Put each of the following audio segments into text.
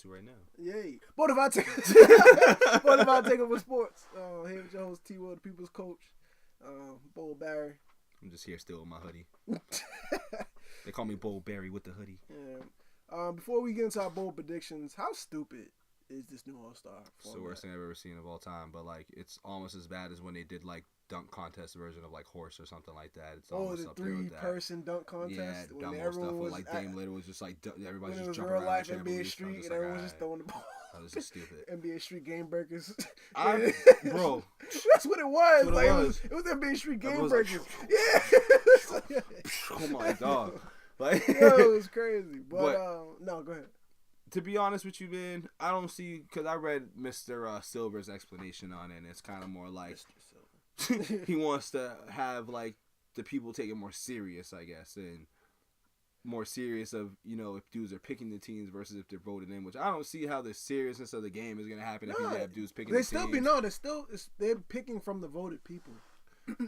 to right now. Yay. Bonafide take over sports. Here with your host, T-Wil, the people's coach. Bold Barry. I'm just here still with my hoodie. They call me Bold Barry with the hoodie. Yeah. Before we get into our bold predictions, how stupid is this new All-Star format? It's the worst thing I've ever seen of all time, but like it's almost as bad as when they did like dunk contest version of like horse or something like that. It's almost the up there with that. 3-person dunk contest. Yeah, dumb stuff with like Dame Little was just like everybody's just jumping real around. Life NBA Street and everyone was just throwing the ball. That was just stupid. NBA Street game breakers. Bro, that's what it was. It was NBA Street game was breakers. Like, Yeah. Oh my god. Like, it was crazy. But no, go ahead. To be honest with you, man, I don't see, because I read Mr. Silver's explanation on it, and it's kind of more like he wants to have like the people take it more serious, I guess, and more serious of, you know, if dudes are picking the teams versus if they're voted in, which I don't see how the seriousness of the game is going to happen if you have dudes picking the teams. They're picking from the voted people.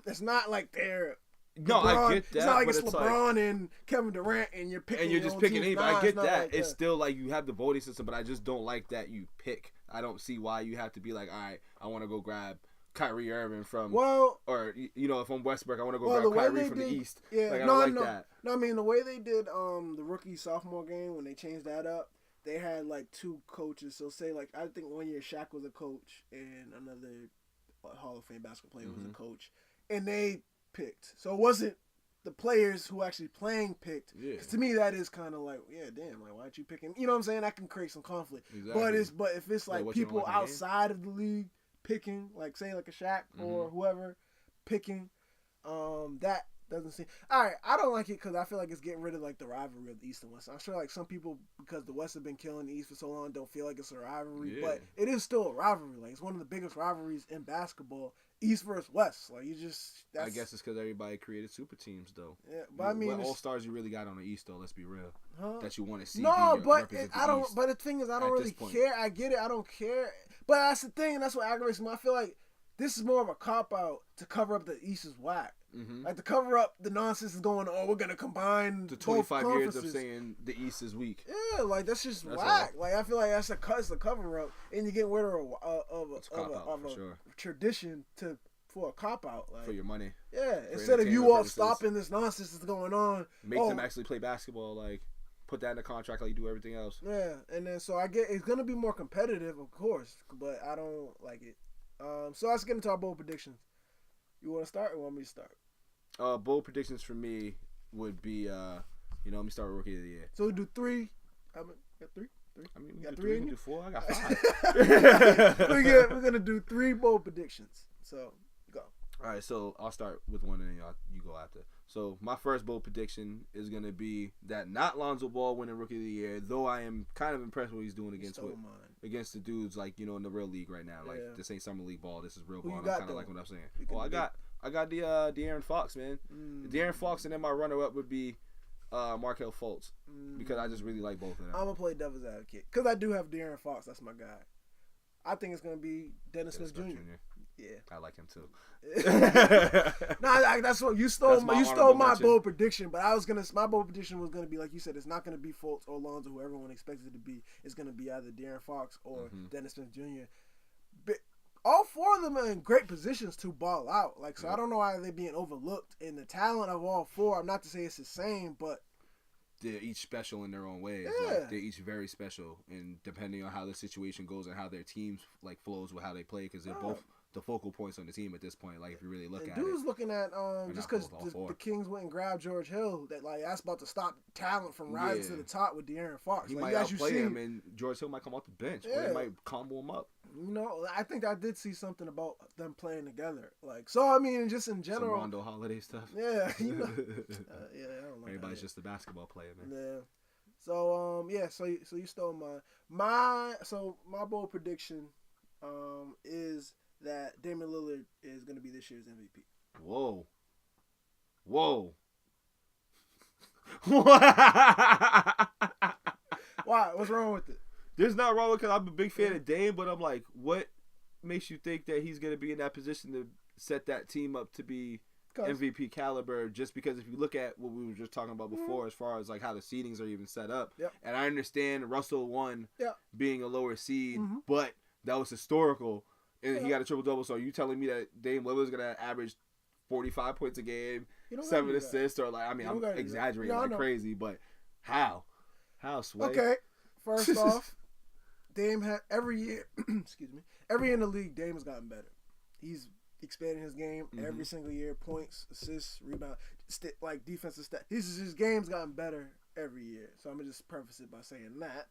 It's not like they're No, LeBron, I get that. It's not like but it's LeBron and Kevin Durant and you're picking. And you're just picking anybody. I get that. Like it's still like you have the voting system, but I just don't like that you pick. I don't see why you have to be like, all right, I want to go grab Kyrie Irving from, or you know, if I'm Westbrook, I want to go grab Kyrie from the East. Yeah, like, I don't like that. No, I mean the way they did the rookie sophomore game when they changed that up, they had like two coaches. So say like I think one year Shaq was a coach and another Hall of Fame basketball player was a coach, and they picked. So it wasn't the players who actually playing picked. Yeah. To me, that is kind of like, yeah, damn, like why aren't you picking? You know what I'm saying? That can create some conflict. Exactly. But if it's like people outside of the league picking, like say like a Shaq or whoever picking, that doesn't seem. All right, I don't like it because I feel like it's getting rid of like the rivalry of the East and West. I'm sure like some people, because the West have been killing the East for so long, don't feel like it's a rivalry, but it is still a rivalry. Like it's one of the biggest rivalries in basketball. East versus West, like you just. I guess it's because everybody created super teams, though. Yeah, but I mean, what all stars you really got on the East, though. Let's be real. That you want to see. No, but I don't. But the thing is, I don't really care. I get it. I don't care. But that's the thing, and that's what aggravates me. I feel like this is more of a cop out to cover up the East is whack. Mm-hmm. Like to cover up the nonsense is going. Oh, we're gonna combine the 25 years of saying the East is weak. Yeah, like that's just whack. Like I feel like that's a cover up, and you get rid of a tradition for a cop out, like for your money. Yeah, instead of you all stopping this nonsense that's going on, make them actually play basketball. Like put that in the contract, like you do everything else. Yeah, and then so I get it's gonna be more competitive, of course, but I don't like it. So let's get into our bold predictions. You want to start or want me to start? Bold predictions for me would be, let me start with Rookie of the Year. So we do 3. Got 3? I mean, we got 3. We can do 4. I got 5. We're gonna do 3 bold predictions. So go. All right, so I'll start with one, and then you go after. So my first bold prediction is gonna be that not Lonzo Ball winning Rookie of the Year, though I am kind of impressed with what he's doing against the dudes like in the real league right now. Like this ain't summer league ball, this is real ball. I'm kind of like what I'm saying. Well, I got the De'Aaron Fox, man. De'Aaron Fox, and then my runner-up would be Markelle Fultz because I just really like both of them. I'm gonna play devil's advocate because I do have De'Aaron Fox. That's my guy. I think it's gonna be Dennis Smith Jr. Yeah, I like him too. That's what you stole. You stole my bold prediction, but my bold prediction was gonna be like you said. It's not gonna be Fultz or Lonzo, who everyone expected it to be. It's gonna be either De'Aaron Fox or Dennis Smith Jr. But all 4 of them are in great positions to ball out. Like so, I don't know why they're being overlooked. And the talent of all 4, I'm not to say it's the same, but they're each special in their own ways. Yeah. Like, they're each very special, and depending on how the situation goes and how their teams like flows with how they play, because they're both the focal points on the team at this point. Like if you really look at it, dude's looking at just because the Kings went and grabbed George Hill, that like that's about to stop talent from rising to the top with De'Aaron Fox. He might outplay him, and George Hill might come off the bench, or he might combo him up. You know, I think I did see something about them playing together. Like so, I mean, just in general, some Rondo Holiday stuff. Yeah, I don't know. Everybody's just a basketball player, man. Yeah. So so you stole my bold prediction is that Damian Lillard is going to be this year's MVP. Whoa. Why? What's wrong with it? There's not wrong with it because I'm a big fan of Dame, but I'm like, what makes you think that he's going to be in that position to set that team up to be MVP caliber, just because if you look at what we were just talking about before, as far as like how the seedings are even set up, and I understand Russell won being a lower seed, but that was historical, and he got a triple double. So are you telling me that Dame Lillard's gonna average 45 points a game, 7 assists, or like, I mean, I'm exaggerating like crazy, but how Sway? Okay, first off, Dame had every year, every year in the league, Dame has gotten better. He's expanding his game every single year. Points, assists, rebound, like defensive stat. His game's gotten better every year. So I'm gonna just preface it by saying that.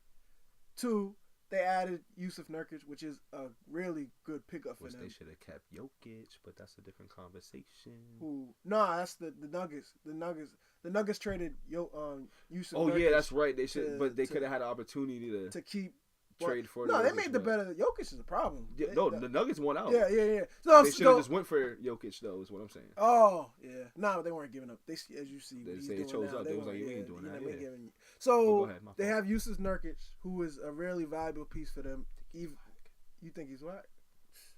2, they added Yusuf Nurkic, which is a really good pickup for them. They should have kept Jokic, but that's a different conversation. Nah, that's the Nuggets. The Nuggets traded Yusuf. Oh yeah, that's right. They should, but they could have had an opportunity to keep. Trade for no, they made the better. Jokic is a problem. Yeah, the Nuggets won out. Yeah. So, they should have just went for Jokic, though, is what I'm saying. Oh, yeah. No, they weren't giving up. They, as you see, they chose up. They was like, you ain't doing that. So, they have Yusuf Nurkic, who is a really valuable piece for them. You think he's whack?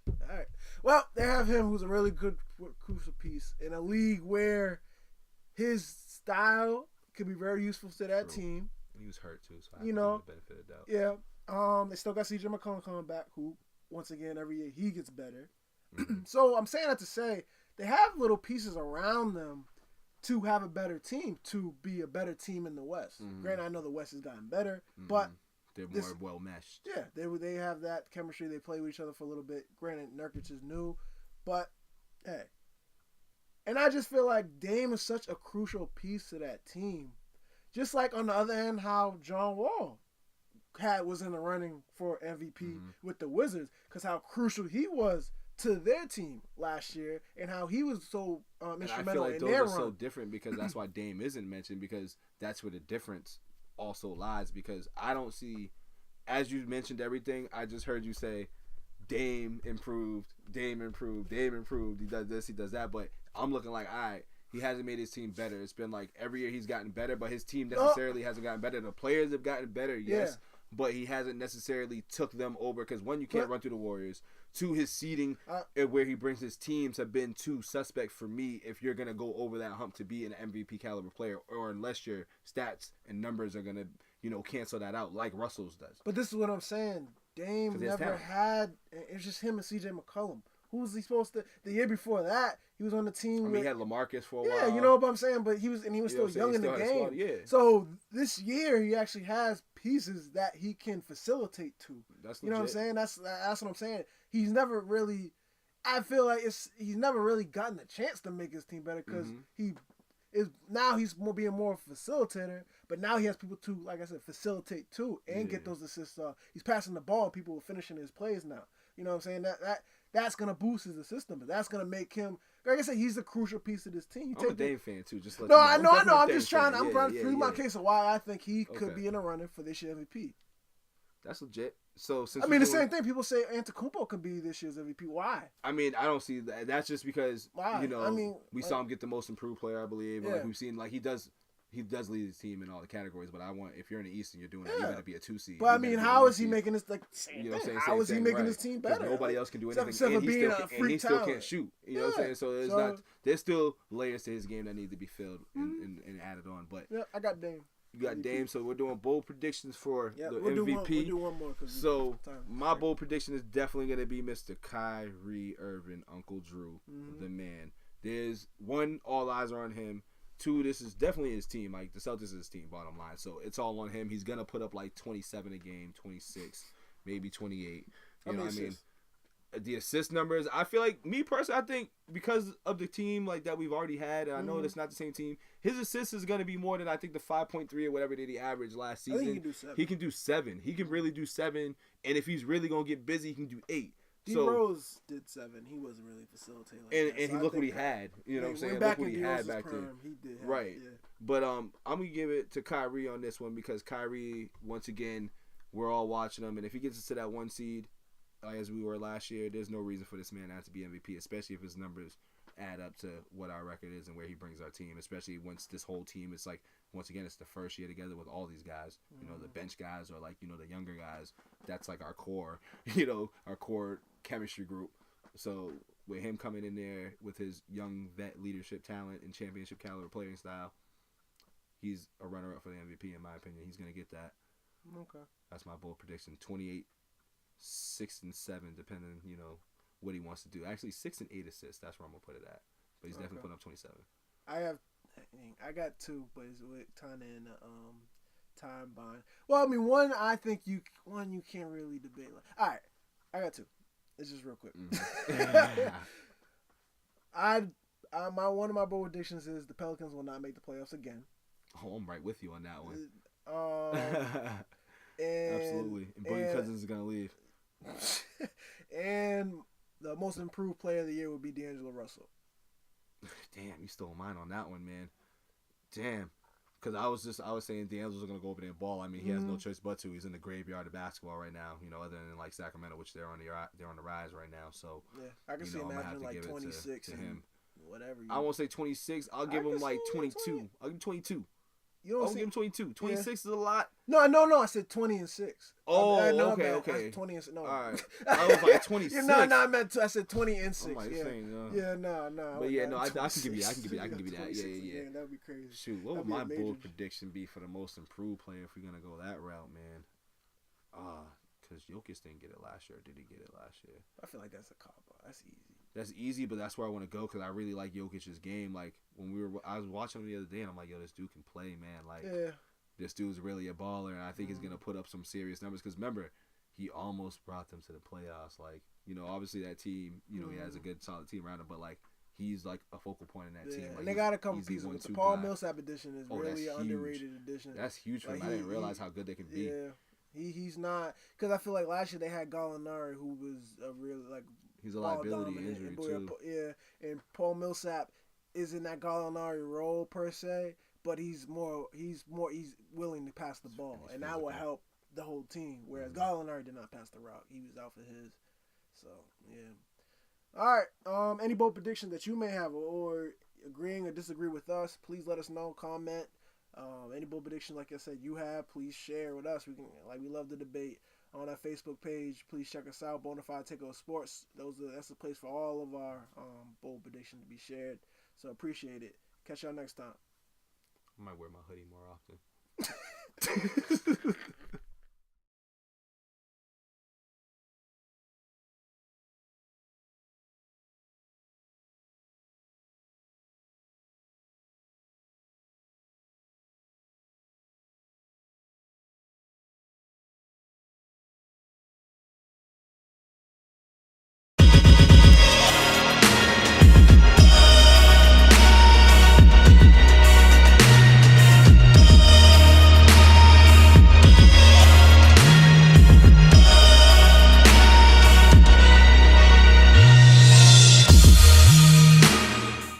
All right. Well, they have him, who's a really good crucial piece in a league where his style could be very useful to that team. And he was hurt, too, so I have the benefit of doubt. Yeah. They still got CJ McCollum coming back, who, once again, every year he gets better. So I'm saying that to say they have little pieces around them to have a better team, to be a better team in the West. Granted, I know the West has gotten better, but they're more well meshed. Yeah, they have that chemistry. They play with each other for a little bit. Granted, Nurkic is new, but hey. And I just feel like Dame is such a crucial piece to that team. Just like on the other end, how John Wall was in the running for MVP with the Wizards, because how crucial he was to their team last year, and how he was so instrumental in their run. I feel like those are so different, because that's why Dame isn't mentioned, because that's where the difference also lies. Because I don't see, as you mentioned everything, I just heard you say Dame improved. He does this, he does that, but I'm looking like, all right, he hasn't made his team better. It's been like every year he's gotten better, but his team necessarily hasn't gotten better. The players have gotten better, yes. But he hasn't necessarily took them over, because one, you can't run through the Warriors. 2, his seeding where he brings his teams have been too suspect for me if you're going to go over that hump to be an MVP caliber player, or unless your stats and numbers are going to, cancel that out like Russell's does. But this is what I'm saying. Dame never had, it's just him and CJ McCollum. Who was he supposed to? The year before that, he was on the team. He had LaMarcus for a while. Yeah, you know what I'm saying. But he was still young in the game. So this year, he actually has pieces that he can facilitate to. That's what I'm saying. That's what I'm saying. He's never really. I feel like he's never really gotten a chance to make his team better, because he's being more of a facilitator. But now he has people to, like I said, facilitate too and get those assists. He's passing the ball. People are finishing his plays now. You know what I'm saying? That's going to boost his system, but that's going to make him, like I said, he's a crucial piece of this team. I'm a Dame fan, too. Just let I know. I'm just trying to prove my case of why I think he could be in a running for this year's MVP. That's legit. So since the same thing. People say Antetokounmpo could be this year's MVP. Why? I mean, I don't see that. That's just because, we saw him get the most improved player, I believe. Yeah. Like, we've seen, like, he does lead his team in all the categories, but if you're in the East and you're doing that, you got to be a 2 seed. But I mean, how is he making this how is he making his team better? Nobody else can do anything, and he still can't shoot. You know what I'm saying? So there's still layers to his game that need to be filled and added on. But I got Dame. You got Dame, so we're doing bold predictions for the MVP. We'll do one more. So my bold prediction is definitely going to be Mr. Kyrie Irving, Uncle Drew, the man. There's one, all eyes are on him. 2, this is definitely his team. Like, the Celtics is his team, bottom line. So it's all on him. He's going to put up like 27 a game, 26, maybe 28. You know what I mean? The assist numbers, I feel like, me personally, I think because of the team like that we've already had, and I know it's not the same team, his assists is going to be more than I think the 5.3 or whatever that he averaged last season. I think he can do 7. He can do 7. He can really do 7, and if he's really going to get busy, he can do 8. D-Rose did 7. He wasn't really facilitating like and look what he had. You know what I'm saying? Look what he had back then. He did have, right. Yeah. But I'm going to give it to Kyrie on this one, because Kyrie, once again, we're all watching him, and if he gets us to that 1 seed, as we were last year, there's no reason for this man not to be MVP, especially if his numbers add up to what our record is and where he brings our team, especially once this whole team, it's like, once again, it's the first year together with all these guys, the bench guys, or like, the younger guys. That's like our core, our core chemistry group. So with him coming in there with his young vet leadership talent and championship caliber playing style, he's a runner-up for the MVP in my opinion. He's going to get that. Okay. That's my bold prediction. 28, 6 and 7, depending, what he wants to do. Actually, 6 and 8 assists. That's where I'm going to put it at. But he's definitely putting up 27. I got 2, but it's kind of in the time bind. Well, I mean, one you can't really debate. All right, I got 2. It's just real quick. One of my bold predictions is the Pelicans will not make the playoffs again. Oh, I'm right with you on that one. Absolutely. And Boogie Cousins is gonna leave. And the most improved player of the year would be D'Angelo Russell. Damn, you stole mine on that one, man. Damn. Because I was saying D'Angelo's going to go over there and ball. I mean, he has no choice but to. He's in the graveyard of basketball right now, other than like Sacramento, which they're on the rise right now. So, yeah, I can see him having like 26 to him. Whatever. I won't say 26. I'll give him like 22. I'll give him 22. I'll give him 22. 26 is a lot. No. I said 20 and 6. Oh, okay. 20 and 6. No. All right. I was like 26. I said 20 and 6. Like, no. But yeah, no, I can give you that. Yeah. That'd be crazy. Shoot, what would my bold prediction be for the most improved player if we're gonna go that route, man? Because Jokic didn't get it last year. Did he get it last year? I feel like that's a cop out. That's easy. That's easy, but that's where I want to go because I really like Jokic's game. Like I was watching him the other day, and I'm like, yo, this dude can play, man. Like, this dude's really a baller, and I think he's gonna put up some serious numbers. Because remember, he almost brought them to the playoffs. Like, obviously that team, he has a good, solid team around him, but like he's like a focal point in that team. Like, and they gotta come pieces. The Paul Millsap edition is really an underrated edition. That's huge for him. I didn't realize how good they can be. Yeah. He's not, because I feel like last year they had Gallinari, who was a real he's a liability injury too. Yeah, and Paul Millsap is in that Gallinari role per se, but he's willing to pass the ball, and that will help the whole team. Whereas Gallinari did not pass the route; he was out for his. So yeah. All right. Any bold prediction that you may have, or agreeing or disagree with us, please let us know. Comment. Any bold prediction, like I said, you have, please share with us. We love the debate on our Facebook page. Please check us out, Bonafide Takeover Sports. That's the place for all of our bold predictions to be shared. So appreciate it. Catch y'all next time. I might wear my hoodie more often.